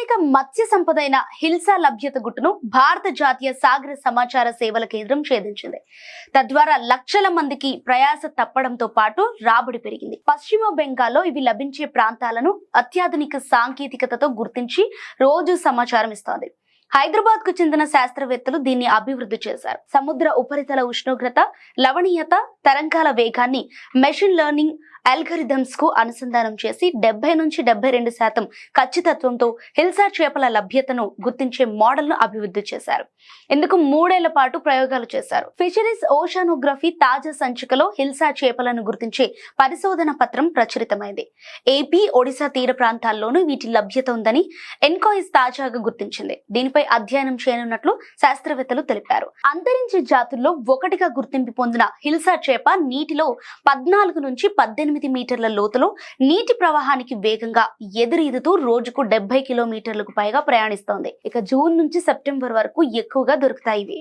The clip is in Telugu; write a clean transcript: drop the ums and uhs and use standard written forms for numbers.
స్థానిక మత్స్య సంపదైన హిల్సా లభ్యత గుట్టును భారత జాతీయ సాగర సమాచార సేవల కేంద్రం ఛేదించింది. తద్వారా లక్షల మందికి ప్రయాస తప్పడంతో పాటు రాబడి పెరిగింది. పశ్చిమ బెంగాల్లో ఇవి లభించే ప్రాంతాలను అత్యాధునిక సాంకేతికతతో గుర్తించి రోజు సమాచారం ఇస్తోంది. హైదరాబాద్ కు చెందిన శాస్త్రవేత్తలు దీన్ని అభివృద్ధి చేశారు. సముద్ర ఉపరితల ఉష్ణోగ్రత, లవణీయత, తరంగాల వేగాన్ని మెషిన్ లెర్నింగ్ అల్గరిథమ్స్ కు అనుసంధానం చేసి 70 నుంచి 72% ఖచ్చితత్వంతో హిల్సా చేపల లభ్యతను గుర్తించే మోడల్ ను అభివృద్ధి చేశారు. ఇందుకు 3 ఏళ్ల పాటు ప్రయోగాలు చేశారు. ఫిషరీస్ ఓషానోగ్రఫీ తాజా సంచికలో హిల్సా చేపలను గుర్తించే పరిశోధన పత్రం ప్రచురితమైంది. ఏపీ, ఒడిశా తీర ప్రాంతాల్లోనూ వీటి లభ్యత ఉందని ఎన్కాయిస్ తాజాగా గుర్తించింది. దీనిపై అధ్యయనం చేయనున్నట్లు శాస్త్రవేత్తలు తెలిపారు. అంతరించే జాతుల్లో ఒకటిగా గుర్తింపు పొందిన హిల్సా చేప నీటిలో 14 నుంచి 18 మీటర్ల లోతులో నీటి ప్రవాహానికి వేగంగా ఎదురీదుతూ రోజుకు 70 కిలోమీటర్లకు పైగా ప్రయాణిస్తోంది. ఇక జూన్ నుంచి సెప్టెంబర్ వరకు ఎక్కువగా దొరుకుతాయి.